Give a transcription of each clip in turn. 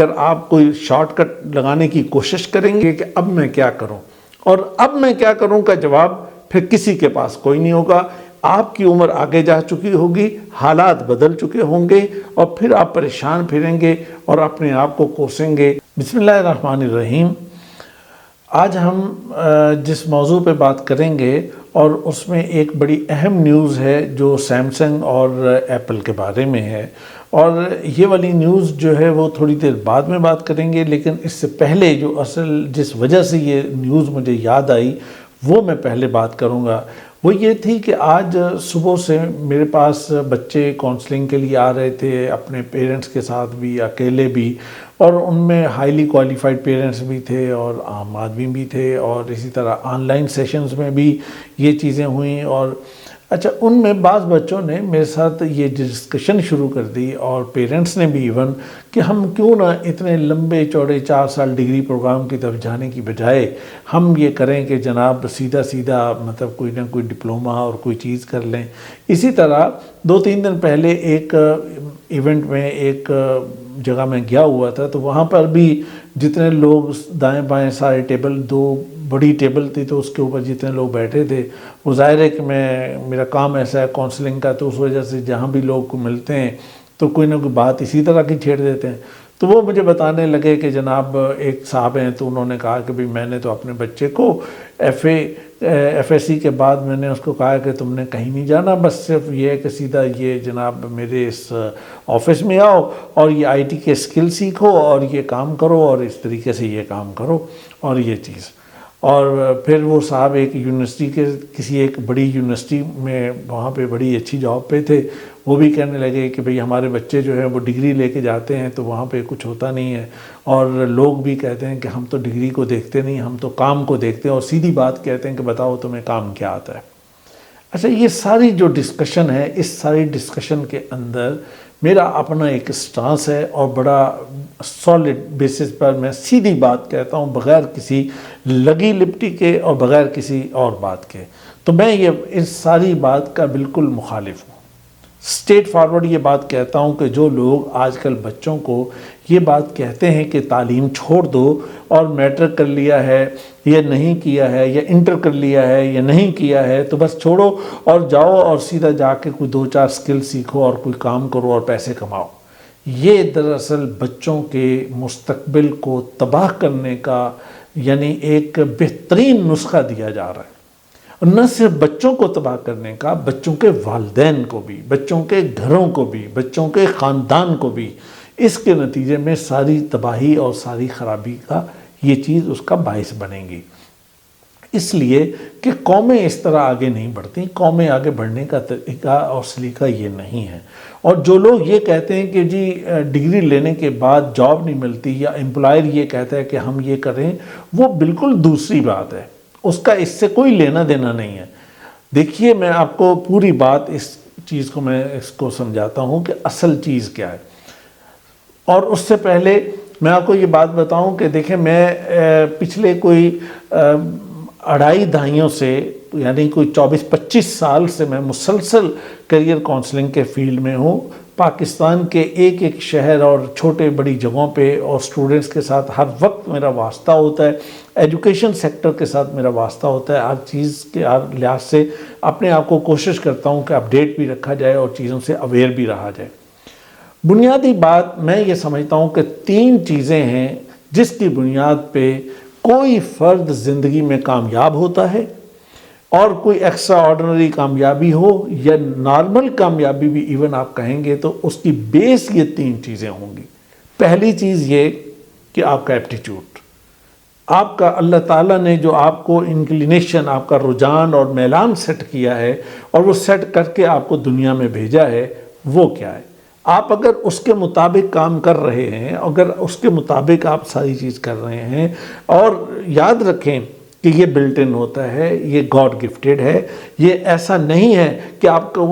اگر آپ کوئی شارٹ کٹ لگانے کی کوشش کریں گے کہ اب میں کیا کروں، اور اب میں کیا کروں کا جواب پھر کسی کے پاس کوئی نہیں ہوگا۔ آپ کی عمر آگے جا چکی ہوگی، حالات بدل چکے ہوں گے، اور پھر آپ پریشان پھریں گے اور اپنے آپ کو کوسیں گے۔ بسم اللہ الرحمن الرحیم۔ آج ہم جس موضوع پہ بات کریں گے اور اس میں ایک بڑی اہم نیوز ہے جو سیمسنگ اور ایپل کے بارے میں ہے، اور یہ والی نیوز جو ہے وہ تھوڑی دیر بعد میں بات کریں گے، لیکن اس سے پہلے جو جس وجہ سے یہ نیوز مجھے یاد آئی وہ میں پہلے بات کروں گا۔ وہ یہ تھی کہ آج صبح سے میرے پاس بچے کونسلنگ کے لیے آ رہے تھے، اپنے پیرنٹس کے ساتھ بھی، اکیلے بھی، اور ان میں ہائیلی کوالیفائڈ پیرنٹس بھی تھے اور عام آدمی بھی تھے، اور اسی طرح آن لائن سیشنز میں بھی یہ چیزیں ہوئیں۔ اور اچھا، ان میں بعض بچوں نے میرے ساتھ یہ ڈسکشن شروع کر دی، اور پیرنٹس نے بھی ایون، کہ ہم کیوں نہ اتنے لمبے چوڑے 4 سال ڈگری پروگرام کی طرف جانے کی بجائے ہم یہ کریں کہ جناب سیدھا مطلب کوئی نہ کوئی ڈپلومہ اور کوئی چیز کر لیں۔ اسی طرح 2-3 دن پہلے ایک ایونٹ میں ایک جگہ میں گیا ہوا تھا، تو وہاں پر بھی جتنے لوگ دائیں بائیں سارے ٹیبل، 2 بڑی ٹیبل تھی تو اس کے اوپر جتنے لوگ بیٹھے تھے، وہ ظاہر ہے کہ میرا کام ایسا ہے کونسلنگ کا، تو اس وجہ سے جہاں بھی لوگ کو ملتے ہیں تو کوئی نہ کوئی بات اسی طرح کی چھیڑ دیتے ہیں۔ تو وہ مجھے بتانے لگے کہ جناب ایک صاحب ہیں، تو انہوں نے کہا کہ بھئی میں نے تو اپنے بچے کو ایف ایس سی کے بعد میں نے اس کو کہا کہ تم نے کہیں نہیں جانا، بس صرف یہ ہے کہ سیدھا یہ جناب میرے اس آفس میں آؤ اور یہ آئی ٹی کے اسکل سیکھو اور یہ کام کرو اور اس طریقے سے یہ کام کرو اور یہ چیز۔ اور پھر وہ صاحب ایک یونیورسٹی کے کسی ایک بڑی یونیورسٹی میں وہاں پہ بڑی اچھی جاب پہ تھے، وہ بھی کہنے لگے کہ بھئی ہمارے بچے جو ہیں وہ ڈگری لے کے جاتے ہیں تو وہاں پہ کچھ ہوتا نہیں ہے، اور لوگ بھی کہتے ہیں کہ ہم تو ڈگری کو دیکھتے نہیں، ہم تو کام کو دیکھتے ہیں، اور سیدھی بات کہتے ہیں کہ بتاؤ تمہیں کام کیا آتا ہے۔ اچھا، یہ ساری جو ڈسکشن ہے، اس ساری ڈسکشن کے اندر میرا اپنا ایک سٹانس ہے، اور بڑا سالڈ بیسس پر میں سیدھی بات کہتا ہوں، بغیر کسی لگی لپٹی کے اور بغیر کسی اور بات کے۔ تو میں یہ اس ساری بات کا بالکل مخالف ہوں، اسٹریٹ فارورڈ یہ بات کہتا ہوں کہ جو لوگ آج کل بچوں کو یہ بات کہتے ہیں کہ تعلیم چھوڑ دو، اور میٹرک کر لیا ہے یا نہیں کیا ہے، یا انٹر کر لیا ہے یا نہیں کیا ہے، تو بس چھوڑو اور جاؤ اور سیدھا جا کے کوئی 2-4 سکل سیکھو اور کوئی کام کرو اور پیسے کماؤ، یہ دراصل بچوں کے مستقبل کو تباہ کرنے کا یعنی ایک بہترین نسخہ دیا جا رہا ہے۔ نہ صرف بچوں کو تباہ کرنے کا، بچوں کے والدین کو بھی، بچوں کے گھروں کو بھی، بچوں کے خاندان کو بھی، اس کے نتیجے میں ساری تباہی اور ساری خرابی کا یہ چیز اس کا باعث بنے گی۔ اس لیے کہ قومیں اس طرح آگے نہیں بڑھتی، قومیں آگے بڑھنے کا طریقہ اور سلیقہ یہ نہیں ہے۔ اور جو لوگ یہ کہتے ہیں کہ جی ڈگری لینے کے بعد جاب نہیں ملتی، یا امپلائر یہ کہتا ہے کہ ہم یہ کریں، وہ بالکل دوسری بات ہے، اس کا اس سے کوئی لینا دینا نہیں ہے۔ دیکھیے، میں آپ کو پوری بات اس چیز کو میں اس کو سمجھاتا ہوں کہ اصل چیز کیا ہے، اور اس سے پہلے میں آپ کو یہ بات بتاؤں کہ دیکھیں، میں پچھلے کوئی 2.5 دہائیوں سے، یعنی کوئی 24-25 سال سے میں مسلسل کیریئر کونسلنگ کے فیلڈ میں ہوں، پاکستان کے ایک ایک شہر اور چھوٹے بڑی جگہوں پہ، اور سٹوڈنٹس کے ساتھ ہر وقت میرا واسطہ ہوتا ہے، ایجوکیشن سیکٹر کے ساتھ میرا واسطہ ہوتا ہے، ہر چیز کے ہر لحاظ سے اپنے آپ کو کوشش کرتا ہوں کہ اپڈیٹ بھی رکھا جائے اور چیزوں سے اویئر بھی رہا جائے۔ بنیادی بات میں یہ سمجھتا ہوں کہ 3 چیزیں ہیں جس کی بنیاد پہ کوئی فرد زندگی میں کامیاب ہوتا ہے، اور کوئی ایکسٹرا آرڈنری کامیابی ہو یا نارمل کامیابی بھی ایون آپ کہیں گے، تو اس کی بیس یہ 3 چیزیں ہوں گی۔ پہلی چیز یہ کہ آپ کا ایپٹیچیوڈ، آپ کا اللہ تعالیٰ نے جو آپ کو انکلینیشن، آپ کا رجحان اور میلان سیٹ کیا ہے، اور وہ سیٹ کر کے آپ کو دنیا میں بھیجا ہے، وہ کیا ہے۔ آپ اگر اس کے مطابق کام کر رہے ہیں، اگر اس کے مطابق آپ ساری چیز کر رہے ہیں، اور یاد رکھیں کہ یہ بلٹ ان ہوتا ہے، یہ گاڈ گفٹڈ ہے، یہ ایسا نہیں ہے کہ آپ کا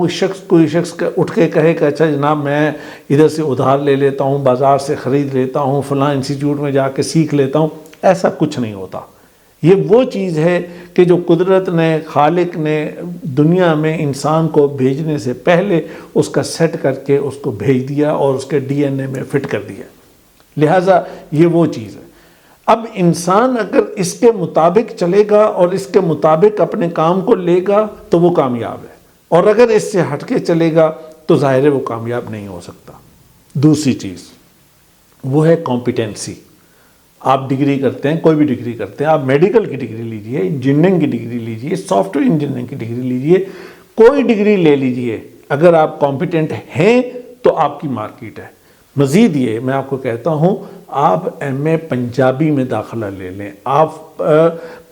کوئی شخص اٹھ کے کہے کہ اچھا جناب میں ادھر سے ادھار لے لیتا ہوں، بازار سے خرید لیتا ہوں، فلاں انسٹیٹیوٹ میں جا کے سیکھ لیتا ہوں، ایسا کچھ نہیں ہوتا۔ یہ وہ چیز ہے کہ جو قدرت نے، خالق نے دنیا میں انسان کو بھیجنے سے پہلے اس کا سیٹ کر کے اس کو بھیج دیا اور اس کے ڈی این اے میں فٹ کر دیا۔ لہٰذا یہ وہ چیز ہے. اب انسان اگر اس کے مطابق چلے گا اور اس کے مطابق اپنے کام کو لے گا تو وہ کامیاب ہے، اور اگر اس سے ہٹ کے چلے گا تو ظاہر ہے وہ کامیاب نہیں ہو سکتا. دوسری چیز وہ ہے کمپیٹنسی. آپ ڈگری کرتے ہیں، کوئی بھی ڈگری کرتے ہیں، آپ میڈیکل کی ڈگری لیجئے، انجینئرنگ کی ڈگری لیجئے، سافٹ ویئر انجینئرنگ کی ڈگری لیجئے، کوئی ڈگری لے لیجئے، اگر آپ کمپیٹنٹ ہیں تو آپ کی مارکیٹ ہے. مزید یہ میں آپ کو کہتا ہوں، آپ ایم اے پنجابی میں داخلہ لے لیں، آپ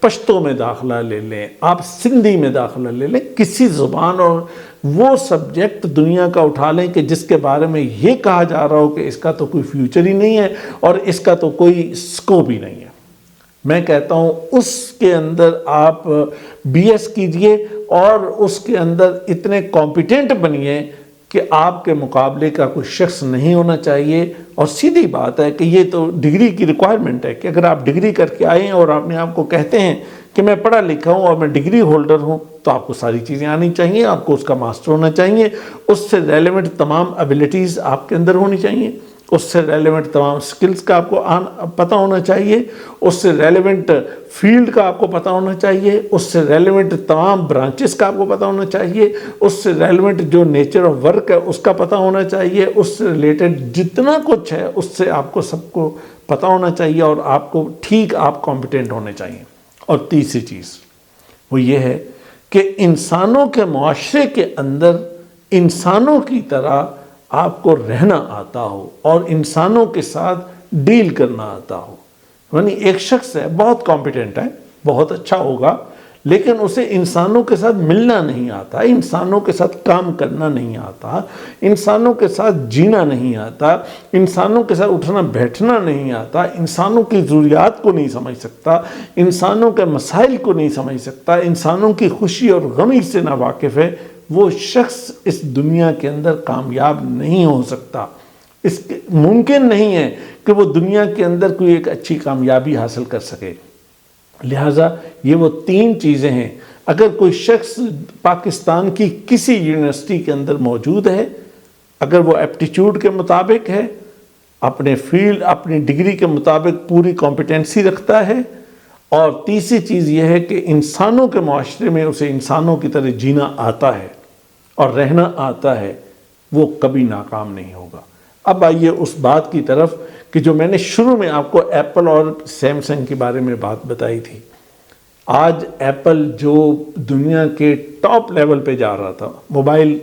پشتو میں داخلہ لے لیں، آپ سندھی میں داخلہ لے لیں، کسی زبان اور وہ سبجیکٹ دنیا کا اٹھا لیں کہ جس کے بارے میں یہ کہا جا رہا ہو کہ اس کا تو کوئی فیوچر ہی نہیں ہے اور اس کا تو کوئی سکوپ ہی نہیں ہے. میں کہتا ہوں اس کے اندر آپ بی ایس کیجئے اور اس کے اندر اتنے کمپیٹنٹ بنیے کہ آپ کے مقابلے کا کوئی شخص نہیں ہونا چاہیے. اور سیدھی بات ہے کہ یہ تو ڈگری کی ریکوائرمنٹ ہے کہ اگر آپ ڈگری کر کے آئے ہیں اور اپنے آپ کو کہتے ہیں کہ میں پڑھا لکھا ہوں اور میں ڈگری ہولڈر ہوں، تو آپ کو ساری چیزیں آنی چاہیے، آپ کو اس کا ماسٹر ہونا چاہیے، اس سے ریلیونٹ تمام ایبلٹیز آپ کے اندر ہونی چاہیے، اس سے ریلیونٹ تمام سکلز کا آپ کو پتہ ہونا چاہیے، اس سے ریلیونٹ فیلڈ کا آپ کو پتہ ہونا چاہیے، اس سے ریلیونٹ تمام برانچز کا آپ کو پتہ ہونا چاہیے، اس سے ریلیونٹ جو نیچر آف ورک ہے اس کا پتہ ہونا چاہیے، اس سے ریلیٹڈ جتنا کچھ ہے اس سے آپ کو سب کو پتہ ہونا چاہیے اور آپ کو ٹھیک آپ کمپیٹنٹ ہونے چاہیے. اور تیسری چیز وہ یہ ہے کہ انسانوں کے معاشرے کے اندر انسانوں کی طرح آپ کو رہنا آتا ہو اور انسانوں کے ساتھ ڈیل کرنا آتا ہو. یعنی ایک شخص ہے بہت کمپیٹنٹ ہے، بہت اچھا ہوگا، لیکن اسے انسانوں کے ساتھ ملنا نہیں آتا، انسانوں کے ساتھ کام کرنا نہیں آتا، انسانوں کے ساتھ جینا نہیں آتا، انسانوں کے ساتھ اٹھنا بیٹھنا نہیں آتا، انسانوں کی ضروریات کو نہیں سمجھ سکتا، انسانوں کے مسائل کو نہیں سمجھ سکتا، انسانوں کی خوشی اور غمی سے نا واقف ہے، وہ شخص اس دنیا کے اندر کامیاب نہیں ہو سکتا. اس ممکن نہیں ہے کہ وہ دنیا کے اندر کوئی ایک اچھی کامیابی حاصل کر سکے. لہٰذا یہ وہ تین چیزیں ہیں. اگر کوئی شخص پاکستان کی کسی یونیورسٹی کے اندر موجود ہے، اگر وہ ایپٹیچیوڈ کے مطابق ہے، اپنے فیلڈ اپنی ڈگری کے مطابق پوری کمپیٹنسی رکھتا ہے، اور تیسری چیز یہ ہے کہ انسانوں کے معاشرے میں اسے انسانوں کی طرح جینا آتا ہے اور رہنا آتا ہے، وہ کبھی ناکام نہیں ہوگا. اب آئیے اس بات کی طرف کہ جو میں نے شروع میں آپ کو ایپل اور سیمسنگ کے بارے میں بات بتائی تھی. آج ایپل جو دنیا کے ٹاپ لیول پہ جا رہا تھا موبائل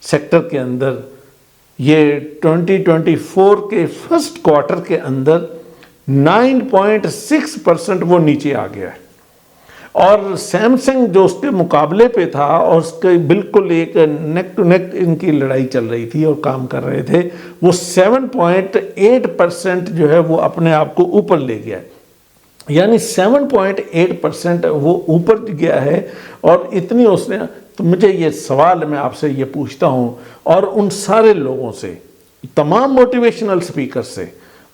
سیکٹر کے اندر، یہ 2024 کے فرسٹ کوارٹر کے اندر 9.6% وہ نیچے آ گیا ہے. اور سیمسنگ جو اس کے مقابلے پہ تھا اور اس کے بالکل ایک نیک ٹو نیک ان کی لڑائی چل رہی تھی اور کام کر رہے تھے، وہ 7.8% جو ہے وہ اپنے آپ کو اوپر لے گیا ہے. یعنی 7.8% وہ اوپر گیا ہے. اور اتنی اس نے، تو مجھے یہ سوال میں آپ سے یہ پوچھتا ہوں اور ان سارے لوگوں سے، تمام موٹیویشنل سپیکر سے،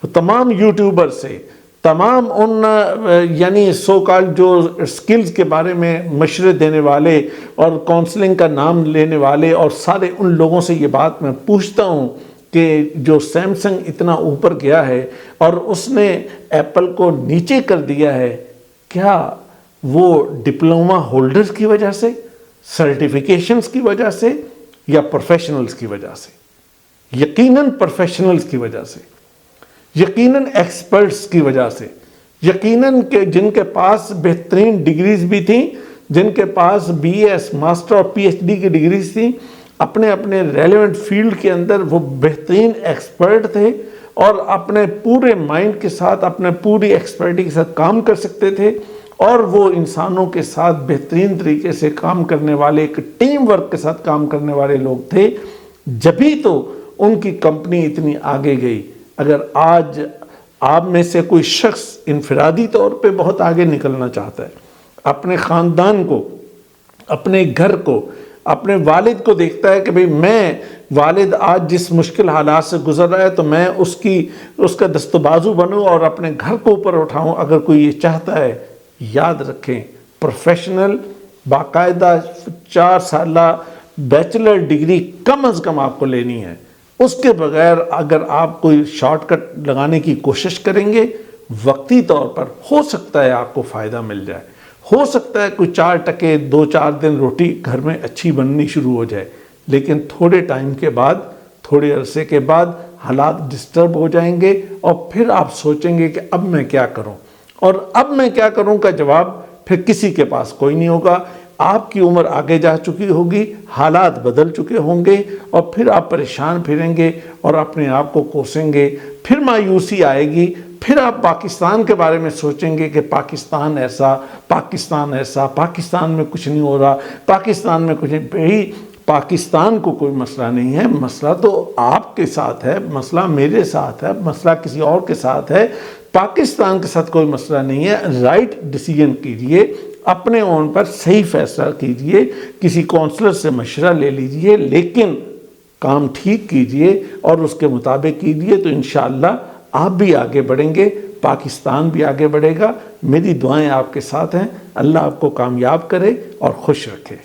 تمام یوٹیوبر سے، تمام ان یعنی سو کال جو سکلز کے بارے میں مشورے دینے والے اور کونسلنگ کا نام لینے والے اور سارے ان لوگوں سے یہ بات میں پوچھتا ہوں کہ جو سیمسنگ اتنا اوپر گیا ہے اور اس نے ایپل کو نیچے کر دیا ہے، کیا وہ ڈپلومہ ہولڈرز کی وجہ سے، سرٹیفیکیشنز کی وجہ سے، یا پروفیشنلز کی وجہ سے؟ یقیناً پروفیشنلز کی وجہ سے، یقیناً ایکسپرٹس کی وجہ سے، یقیناً کہ جن کے پاس بہترین ڈگریز بھی تھیں، جن کے پاس بی ایس ماسٹر اور پی ایچ ڈی کی ڈگریز تھیں، اپنے اپنے ریلیونٹ فیلڈ کے اندر وہ بہترین ایکسپرٹ تھے اور اپنے پورے مائنڈ کے ساتھ، اپنے پوری ایکسپرٹی کے ساتھ کام کر سکتے تھے، اور وہ انسانوں کے ساتھ بہترین طریقے سے کام کرنے والے، ایک ٹیم ورک کے ساتھ کام کرنے والے لوگ تھے. جبھی تو ان کی کمپنی اتنی آگے گئی. اگر آج آپ میں سے کوئی شخص انفرادی طور پہ بہت آگے نکلنا چاہتا ہے، اپنے خاندان کو، اپنے گھر کو، اپنے والد کو دیکھتا ہے کہ بھئی میں والد آج جس مشکل حالات سے گزر رہا ہے تو میں اس کا دست و بازو بنوں اور اپنے گھر کو اوپر اٹھاؤں، اگر کوئی یہ چاہتا ہے، یاد رکھیں پروفیشنل باقاعدہ 4 سالہ بیچلر ڈگری کم از کم آپ کو لینی ہے. اس کے بغیر اگر آپ کوئی شارٹ کٹ لگانے کی کوشش کریں گے، وقتی طور پر ہو سکتا ہے آپ کو فائدہ مل جائے، ہو سکتا ہے کوئی 4% 2-4 دن روٹی گھر میں اچھی بننی شروع ہو جائے، لیکن تھوڑے ٹائم کے بعد، تھوڑے عرصے کے بعد حالات ڈسٹرب ہو جائیں گے اور پھر آپ سوچیں گے کہ اب میں کیا کروں، اور اب میں کیا کروں کا جواب پھر کسی کے پاس کوئی نہیں ہوگا۔ آپ کی عمر آگے جا چکی ہوگی، حالات بدل چکے ہوں گے، اور پھر آپ پریشان پھریں گے اور اپنے آپ کو کوسیں گے، پھر مایوسی آئے گی، پھر آپ پاکستان کے بارے میں سوچیں گے کہ پاکستان ایسا، پاکستان ایسا، پاکستان میں کچھ نہیں ہو رہا، پاکستان میں کچھ نہیں۔ بھئی پاکستان کو کوئی مسئلہ نہیں ہے، مسئلہ تو آپ کے ساتھ ہے، مسئلہ میرے ساتھ ہے، مسئلہ کسی اور کے ساتھ ہے، پاکستان کے ساتھ کوئی مسئلہ نہیں ہے۔ رائٹ ڈیسیجن کیجئے، اپنے اون پر صحیح فیصلہ کیجئے، کسی کونسلر سے مشورہ لے لیجئے، لیکن کام ٹھیک کیجئے اور اس کے مطابق کیجئے، تو انشاءاللہ آپ بھی آگے بڑھیں گے، پاکستان بھی آگے بڑھے گا۔ میری دعائیں آپ کے ساتھ ہیں، اللہ آپ کو کامیاب کرے اور خوش رکھے۔